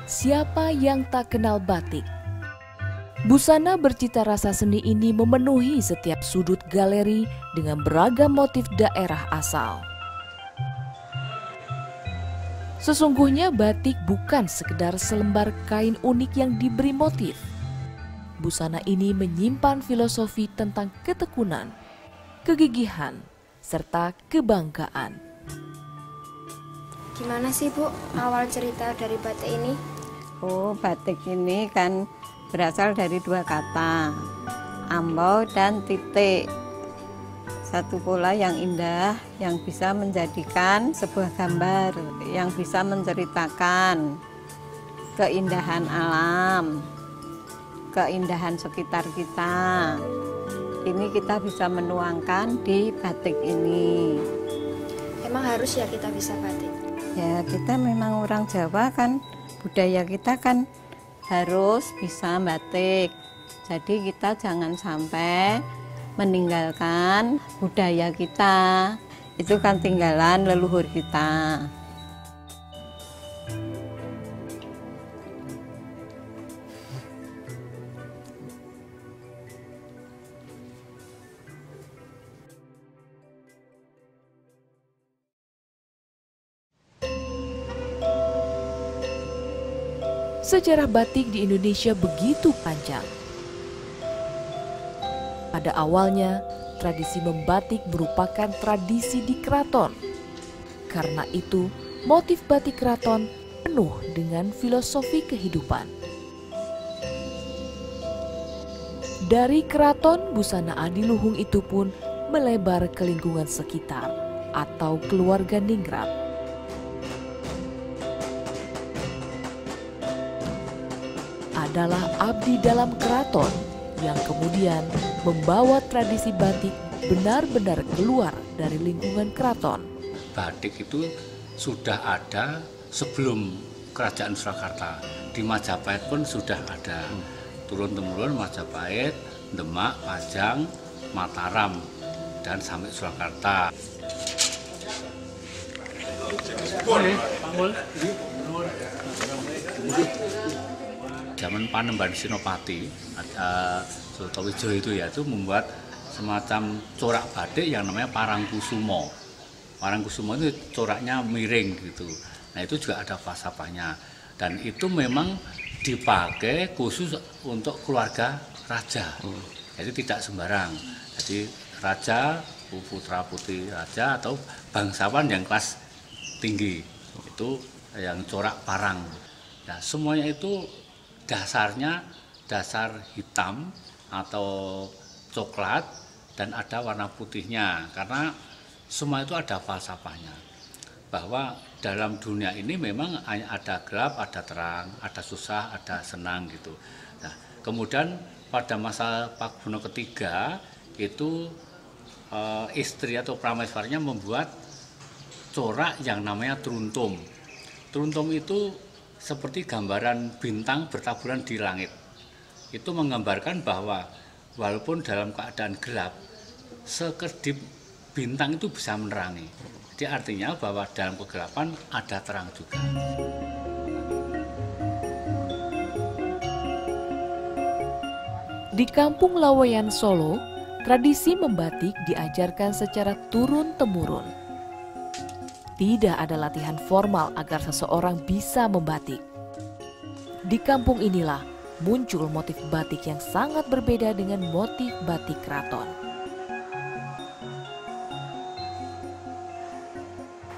Siapa yang tak kenal batik? Busana bercita rasa seni ini memenuhi setiap sudut galeri dengan beragam motif daerah asal. Sesungguhnya batik bukan sekedar selembar kain unik yang diberi motif. Busana ini menyimpan filosofi tentang ketekunan, kegigihan, serta kebanggaan. Gimana sih Bu awal cerita dari batik ini? Oh, batik ini kan berasal dari dua kata, ambau dan titik. Satu pola yang indah yang bisa menjadikan sebuah gambar, yang bisa menceritakan keindahan alam, keindahan sekitar kita. Ini kita bisa menuangkan di batik ini. Emang harus ya kita bisa batik? Ya, kita memang orang Jawa kan, budaya kita kan harus bisa batik. Jadi kita jangan sampai meninggalkan budaya kita. Itu kan tinggalan leluhur kita. Sejarah batik di Indonesia begitu panjang. Pada awalnya, tradisi membatik merupakan tradisi di keraton. Karena itu, motif batik keraton penuh dengan filosofi kehidupan. Dari keraton, busana adiluhung itu pun melebar ke lingkungan sekitar atau keluarga ningrat. Adalah abdi dalam keraton yang kemudian membawa tradisi batik benar-benar keluar dari lingkungan keraton. Batik itu sudah ada sebelum Kerajaan Surakarta. Di Majapahit pun sudah ada. Turun-temurun Majapahit, Demak, Pajang, Mataram, dan sampai Surakarta. Zaman Panembahan Senopati, Sutowijoyo itu ya, itu membuat semacam corak batik yang namanya Parangkusumo. Parangkusumo itu coraknya miring gitu. Nah itu juga ada falsafahnya. Dan itu memang dipakai khusus untuk keluarga raja. Jadi tidak sembarang. Jadi raja, putra putri raja atau bangsawan yang kelas tinggi itu yang corak parang. Nah semuanya itu dasarnya dasar hitam atau coklat dan ada warna putihnya, karena semua itu ada falsafahnya bahwa dalam dunia ini memang ada gelap, ada terang, ada susah, ada senang gitu. Nah, kemudian pada masa Pakubuwono ketiga itu istri atau prameswarnya membuat corak yang namanya truntum. Truntum itu seperti gambaran bintang bertaburan di langit. Itu menggambarkan bahwa walaupun dalam keadaan gelap, sekedip bintang itu bisa menerangi. Jadi artinya bahwa dalam kegelapan ada terang juga. Di Kampung Laweyan Solo, tradisi membatik diajarkan secara turun-temurun. Tidak ada latihan formal agar seseorang bisa membatik. Di kampung inilah muncul motif batik yang sangat berbeda dengan motif batik keraton.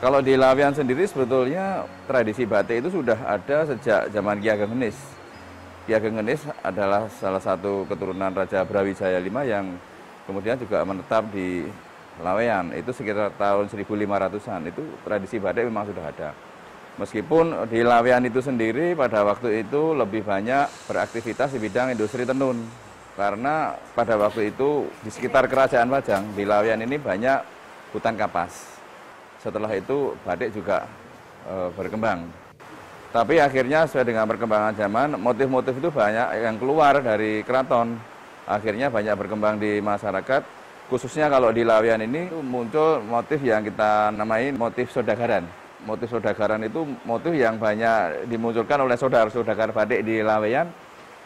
Kalau di Laweyan sendiri sebetulnya tradisi batik itu sudah ada sejak zaman Ki Ageng Genis. Ki Ageng Genis adalah salah satu keturunan Raja Brawijaya V yang kemudian juga menetap di Laweyan. Itu sekitar tahun 1500-an, itu tradisi batik memang sudah ada. Meskipun di Laweyan itu sendiri pada waktu itu lebih banyak beraktivitas di bidang industri tenun. Karena pada waktu itu di sekitar Kerajaan Pajang, di Laweyan ini banyak hutan kapas. Setelah itu batik juga berkembang. Tapi akhirnya sesuai dengan perkembangan zaman, motif-motif itu banyak yang keluar dari keraton. Akhirnya banyak berkembang di masyarakat, khususnya kalau di Laweyan ini muncul motif yang kita namai motif sodagaran. Motif sodagaran itu motif yang banyak dimunculkan oleh saudara-saudagar batik di Laweyan,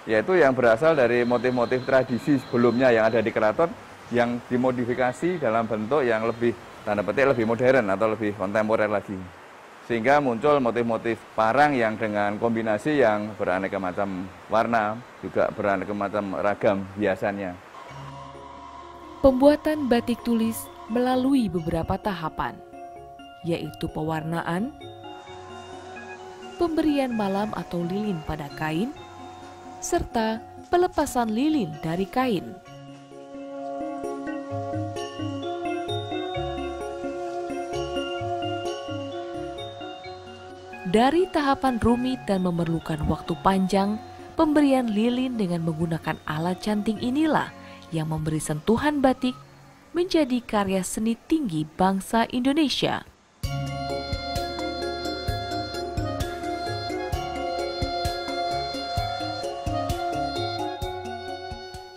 yaitu yang berasal dari motif-motif tradisi sebelumnya yang ada di keraton, yang dimodifikasi dalam bentuk yang lebih, tanda petik, lebih modern atau lebih kontemporer lagi. Sehingga muncul motif-motif parang yang dengan kombinasi yang beraneka macam warna, juga beraneka macam ragam hiasannya. Pembuatan batik tulis melalui beberapa tahapan, yaitu pewarnaan, pemberian malam atau lilin pada kain, serta pelepasan lilin dari kain. Dari tahapan rumit dan memerlukan waktu panjang, pemberian lilin dengan menggunakan alat canting inilah yang memberi sentuhan batik menjadi karya seni tinggi bangsa Indonesia.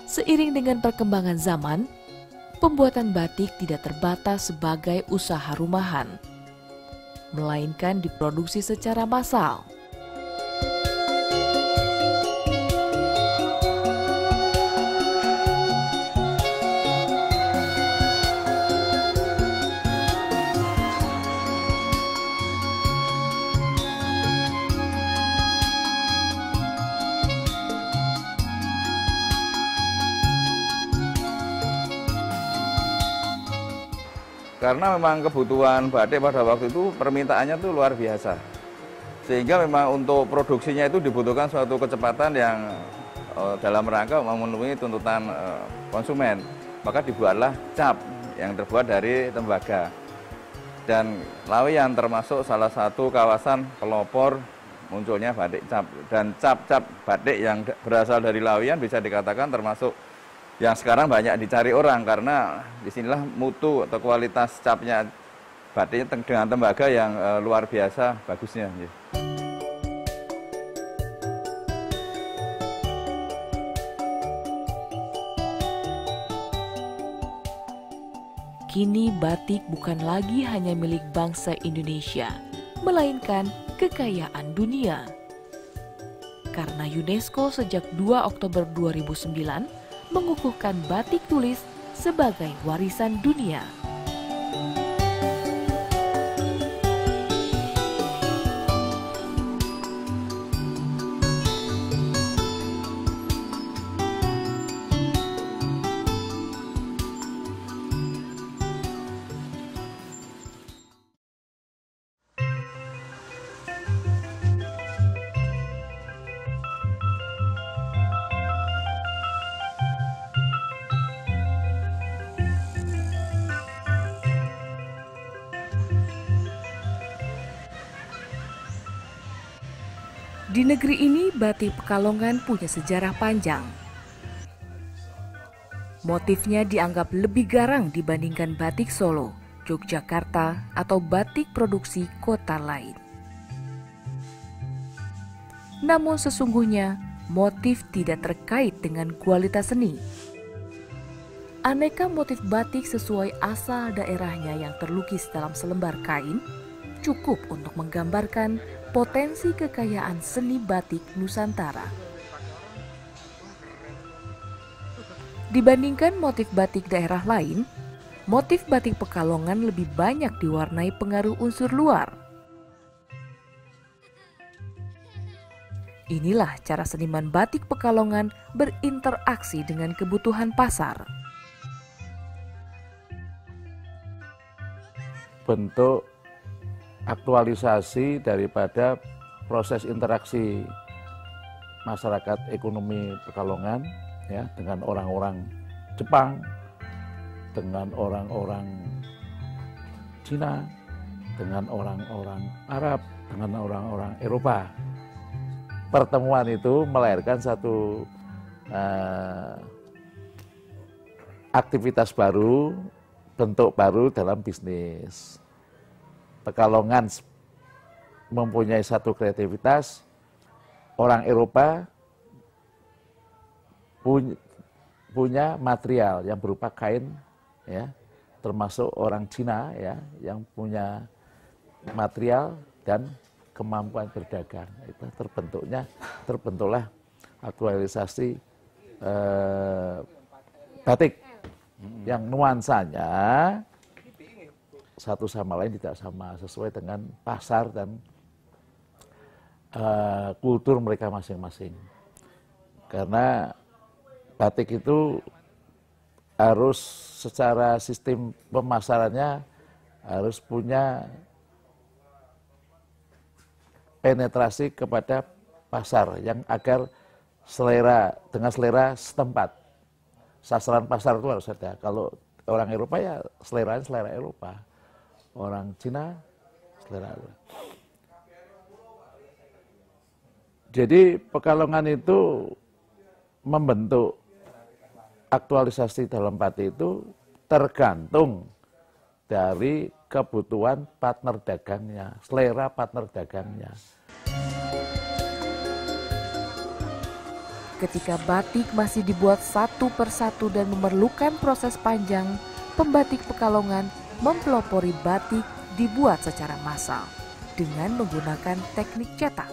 Seiring dengan perkembangan zaman, pembuatan batik tidak terbatas sebagai usaha rumahan, melainkan diproduksi secara massal. Karena memang kebutuhan batik pada waktu itu permintaannya tuh luar biasa. Sehingga memang untuk produksinya itu dibutuhkan suatu kecepatan yang dalam rangka memenuhi tuntutan konsumen. Maka dibuatlah cap yang terbuat dari tembaga. Dan Laweyan termasuk salah satu kawasan pelopor munculnya batik cap. Dan cap-cap batik yang berasal dari Laweyan bisa dikatakan termasuk yang sekarang banyak dicari orang, karena disinilah mutu atau kualitas capnya batiknya dengan tembaga yang luar biasa bagusnya. Kini batik bukan lagi hanya milik bangsa Indonesia, melainkan kekayaan dunia. Karena UNESCO sejak 2 Oktober 2009 mengukuhkan batik tulis sebagai warisan dunia. Di negeri ini, batik Pekalongan punya sejarah panjang. Motifnya dianggap lebih garang dibandingkan batik Solo, Yogyakarta, atau batik produksi kota lain. Namun sesungguhnya, motif tidak terkait dengan kualitas seni. Aneka motif batik sesuai asal daerahnya yang terlukis dalam selembar kain cukup untuk menggambarkan potensi kekayaan seni batik Nusantara. Dibandingkan motif batik daerah lain, motif batik Pekalongan lebih banyak diwarnai pengaruh unsur luar. Inilah cara seniman batik Pekalongan berinteraksi dengan kebutuhan pasar. Bentuk aktualisasi daripada proses interaksi masyarakat ekonomi Pekalongan ya, dengan orang-orang Jepang, dengan orang-orang Cina, dengan orang-orang Arab, dengan orang-orang Eropa. Pertemuan itu melahirkan satu aktivitas baru, bentuk baru dalam bisnis. Pekalongan mempunyai satu kreativitas, orang Eropa punya material yang berupa kain, ya, termasuk orang Cina, ya, yang punya material dan kemampuan berdagang. Itu terbentuklah aktualisasi batik yang nuansanya satu sama lain tidak sama, sesuai dengan pasar dan kultur mereka masing-masing. Karena batik itu harus secara sistem pemasarannya harus punya penetrasi kepada pasar yang agar dengan selera setempat. Sasaran pasar itu harus ada. Kalau orang Eropa ya selera Eropa. Orang Cina selera Eropa. Jadi Pekalongan itu membentuk aktualisasi dalam batik itu tergantung dari kebutuhan partner dagangnya, selera partner dagangnya. Ketika batik masih dibuat satu persatu dan memerlukan proses panjang, pembatik Pekalongan mempelopori batik dibuat secara massal dengan menggunakan teknik cetak.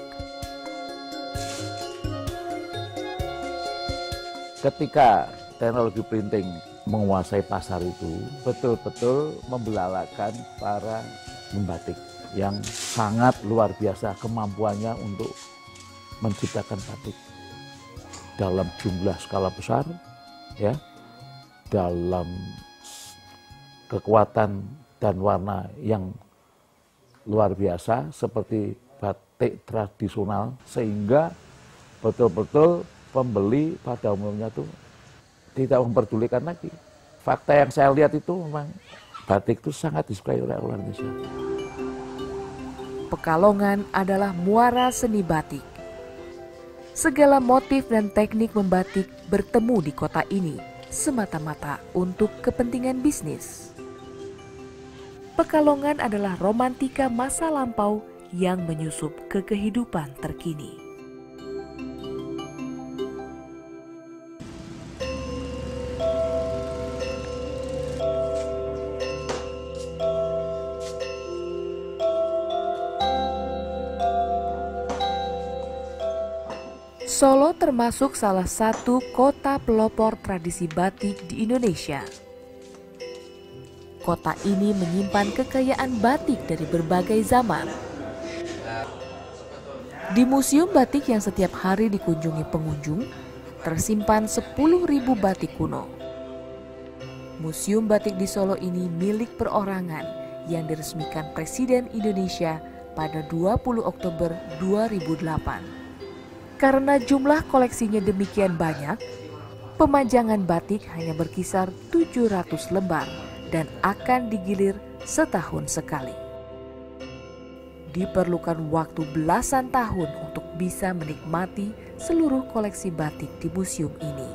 Ketika teknologi printing menguasai pasar itu, betul-betul membelalakan para pembatik yang sangat luar biasa kemampuannya untuk menciptakan batik dalam jumlah skala besar, ya, dalam kekuatan dan warna yang luar biasa seperti batik tradisional, sehingga betul-betul pembeli pada umumnya tuh tidak memperdulikan lagi. Fakta yang saya lihat itu memang batik itu sangat disukai oleh orang Indonesia. Pekalongan adalah muara seni batik. Segala motif dan teknik membatik bertemu di kota ini semata-mata untuk kepentingan bisnis. Pekalongan adalah romantika masa lampau yang menyusup ke kehidupan terkini. Solo termasuk salah satu kota pelopor tradisi batik di Indonesia. Kota ini menyimpan kekayaan batik dari berbagai zaman. Di Museum Batik yang setiap hari dikunjungi pengunjung, tersimpan 10.000 batik kuno. Museum Batik di Solo ini milik perorangan yang diresmikan Presiden Indonesia pada 20 Oktober 2008. Karena jumlah koleksinya demikian banyak, pemajangan batik hanya berkisar 700 lembar dan akan digilir setahun sekali. Diperlukan waktu belasan tahun untuk bisa menikmati seluruh koleksi batik di museum ini.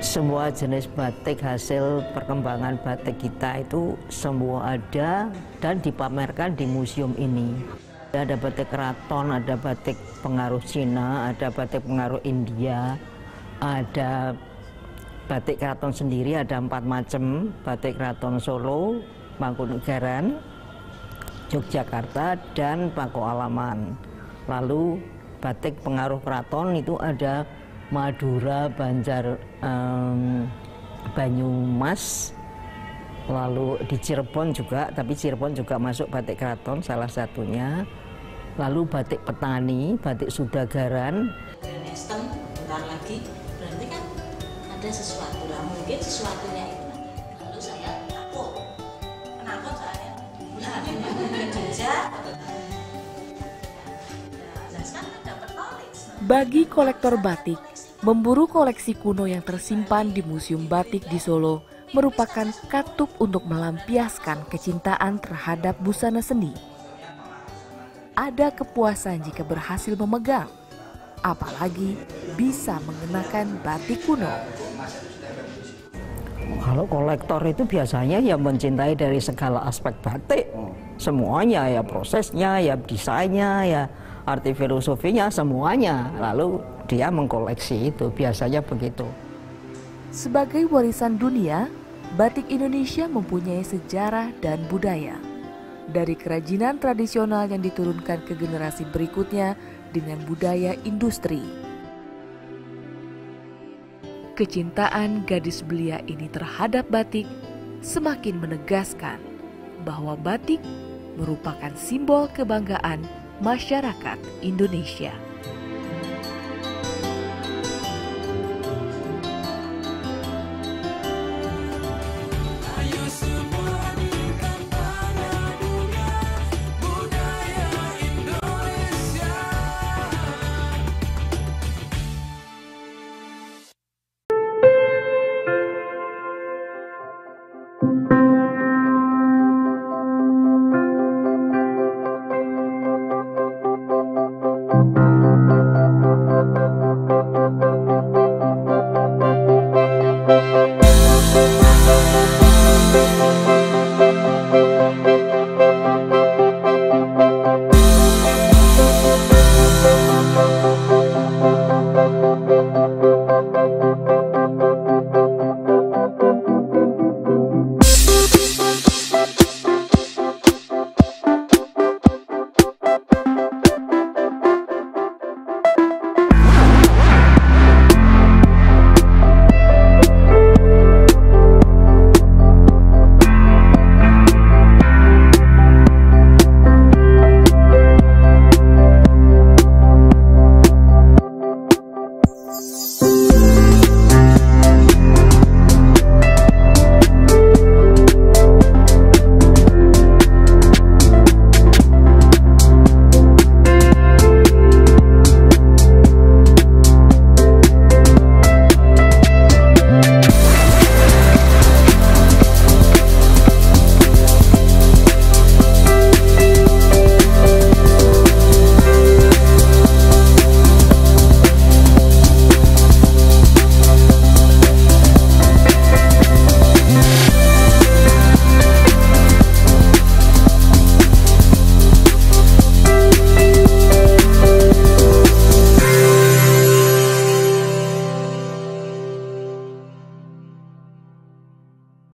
Semua jenis batik hasil perkembangan batik kita itu semua ada dan dipamerkan di museum ini. Ada batik keraton, ada batik pengaruh Cina, ada batik pengaruh India, ada batik keraton sendiri, ada 4 macam, batik keraton Solo, Mangkunegaran, Yogyakarta, dan Pakualaman. Lalu batik pengaruh keraton itu ada Madura, Banjar, Banyumas, lalu di Cirebon juga, tapi Cirebon juga masuk batik keraton salah satunya. Lalu batik petani, batik Sudagaran. Kristen bentar lagi, berarti kan ada sesuatu lah, mungkin sesuatunya itu. Lalu saya takut, kenapa saya? Nah, Jogja, sekarang dapat knowledge. Bagi kolektor batik, memburu koleksi kuno yang tersimpan di Museum Batik di Solo merupakan katup untuk melampiaskan kecintaan terhadap busana seni. ada kepuasan jika berhasil memegang, apalagi bisa mengenakan batik kuno. Kalau kolektor itu biasanya ya mencintai dari segala aspek batik, semuanya, ya prosesnya, ya desainnya, ya arti filosofinya, semuanya. Lalu dia mengkoleksi itu, biasanya begitu. Sebagai warisan dunia, batik Indonesia mempunyai sejarah dan budaya. Dari kerajinan tradisional yang diturunkan ke generasi berikutnya dengan budaya industri. Kecintaan gadis belia ini terhadap batik semakin menegaskan bahwa batik merupakan simbol kebanggaan masyarakat Indonesia. Thank you.